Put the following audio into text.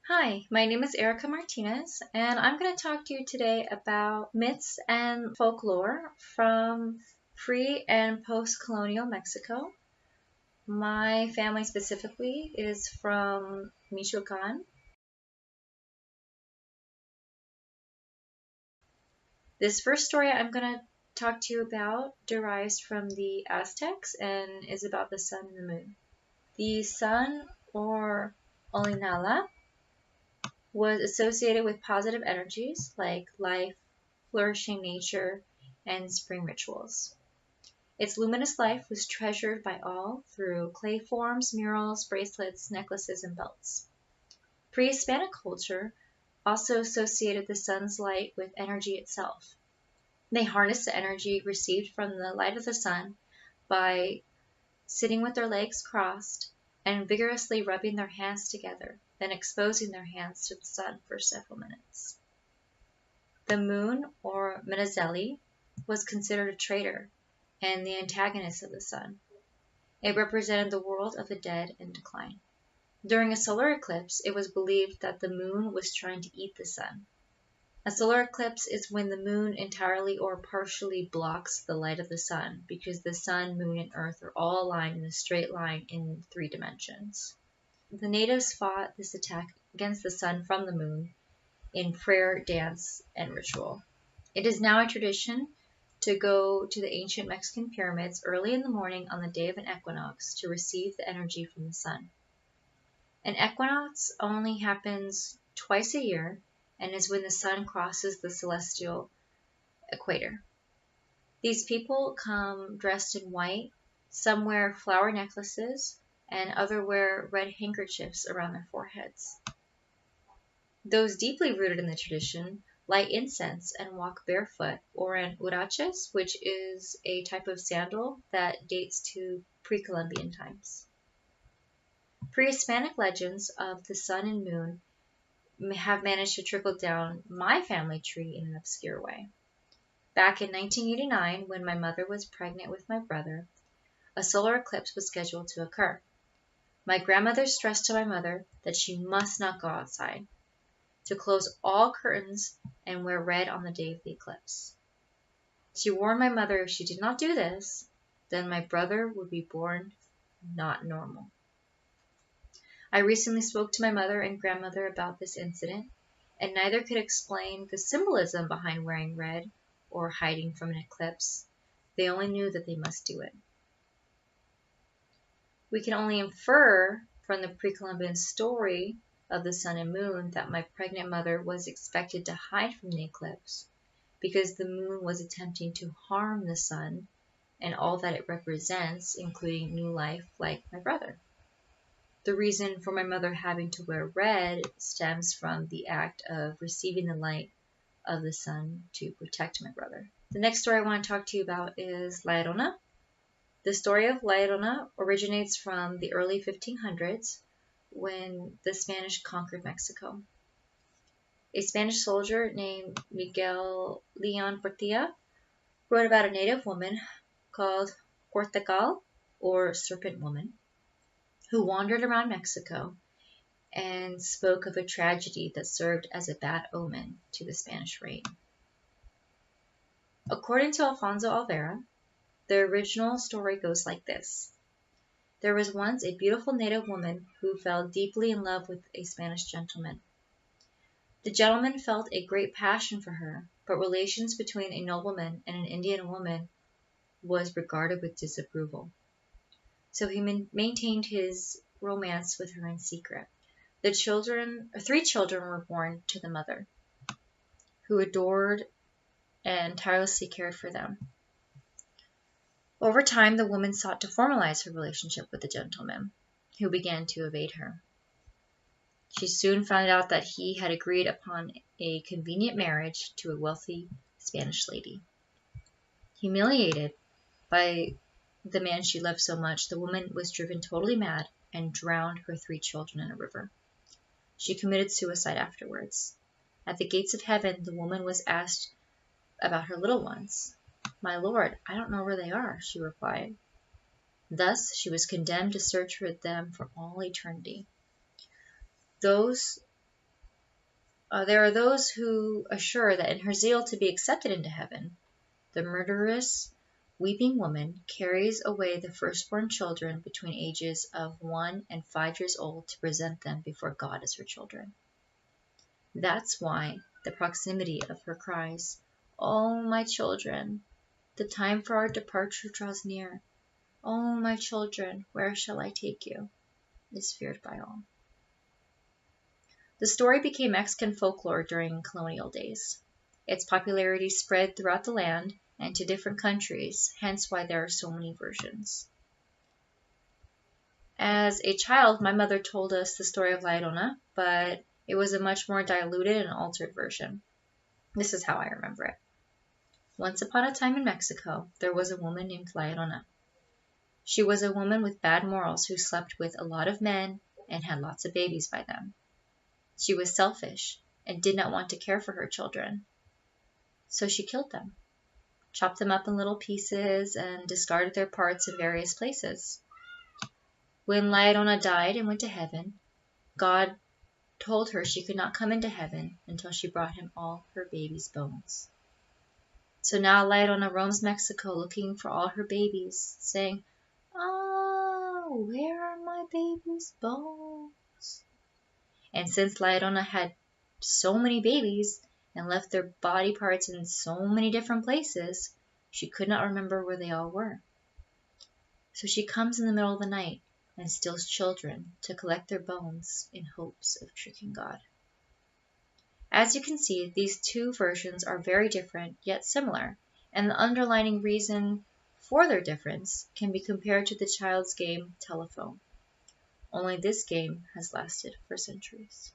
Hi, my name is Erika Martinez, and I'm going to talk to you today about myths and folklore from pre and post colonial Mexico. My family specifically is from Michoacan. This first story I'm going to talk to you about derives from the Aztecs and is about the sun and the moon. The sun, or Olinala, was associated with positive energies like life, flourishing nature, and spring rituals. Its luminous life was treasured by all through clay forms, murals, bracelets, necklaces, and belts. Pre-Hispanic culture also associated the sun's light with energy itself. They harnessed the energy received from the light of the sun by sitting with their legs crossed and vigorously rubbing their hands together, then exposing their hands to the sun for several minutes. The moon, or Menezeli, was considered a traitor and the antagonist of the sun. It represented the world of the dead in decline. During a solar eclipse, it was believed that the moon was trying to eat the sun. A solar eclipse is when the moon entirely or partially blocks the light of the sun because the sun, moon, and earth are all aligned in a straight line in 3 dimensions. The natives fought this attack against the sun from the moon in prayer, dance, and ritual. It is now a tradition to go to the ancient Mexican pyramids early in the morning on the day of an equinox to receive the energy from the sun. An equinox only happens twice a year and is when the sun crosses the celestial equator. These people come dressed in white, some wear flower necklaces, and others wear red handkerchiefs around their foreheads. Those deeply rooted in the tradition light incense and walk barefoot or in huaraches, which is a type of sandal that dates to pre-Columbian times. Pre-Hispanic legends of the sun and moon have managed to trickle down my family tree in an obscure way. Back in 1989, when my mother was pregnant with my brother, a solar eclipse was scheduled to occur. My grandmother stressed to my mother that she must not go outside, to close all curtains and wear red on the day of the eclipse. She warned my mother if she did not do this, then my brother would be born not normal. I recently spoke to my mother and grandmother about this incident, and neither could explain the symbolism behind wearing red or hiding from an eclipse. They only knew that they must do it. We can only infer from the pre-Columbian story of the sun and moon that my pregnant mother was expected to hide from the eclipse because the moon was attempting to harm the sun and all that it represents, including new life like my brother. The reason for my mother having to wear red stems from the act of receiving the light of the sun to protect my brother. The next story I want to talk to you about is La Llorona. The story of La Llorona originates from the early 1500s when the Spanish conquered Mexico. A Spanish soldier named Miguel Leon Portilla wrote about a native woman called Portugal, or Serpent Woman, who wandered around Mexico and spoke of a tragedy that served as a bad omen to the Spanish reign. According to Alfonso Olvera, the original story goes like this. There was once a beautiful native woman who fell deeply in love with a Spanish gentleman. The gentleman felt a great passion for her, but relations between a nobleman and an Indian woman was regarded with disapproval. So he maintained his romance with her in secret. 3 children were born to the mother, who adored and tirelessly cared for them. Over time, the woman sought to formalize her relationship with the gentleman, who began to evade her. She soon found out that he had agreed upon a convenient marriage to a wealthy Spanish lady. Humiliated by the man she loved so much, the woman was driven totally mad and drowned her 3 children in a river. She committed suicide afterwards. At the gates of heaven, the woman was asked about her little ones. "My lord, I don't know where they are," she replied. Thus, she was condemned to search for them for all eternity. Those There are those who assure that in her zeal to be accepted into heaven, the murderous, weeping woman carries away the firstborn children between ages of 1 and 5 years old to present them before God as her children. That's why the proximity of her cries, "Oh, my children, the time for our departure draws near. Oh, my children, where shall I take you?" is feared by all. The story became Mexican folklore during colonial days. Its popularity spread throughout the land and to different countries, hence why there are so many versions. As a child, my mother told us the story of La Llorona, but it was a much more diluted and altered version. This is how I remember it. Once upon a time in Mexico, there was a woman named La Llorona. She was a woman with bad morals who slept with a lot of men and had lots of babies by them. She was selfish and did not want to care for her children. So she killed them, chopped them up in little pieces, and discarded their parts in various places. When La Llorona died and went to heaven, God told her she could not come into heaven until she brought him all her baby's bones. So now La Llorona roams Mexico looking for all her babies, saying, "Oh, where are my baby's bones?" And since La Llorona had so many babies and left their body parts in so many different places, she could not remember where they all were. So she comes in the middle of the night and steals children to collect their bones in hopes of tricking God. As you can see, these two versions are very different yet similar, and the underlying reason for their difference can be compared to the child's game telephone. Only this game has lasted for centuries.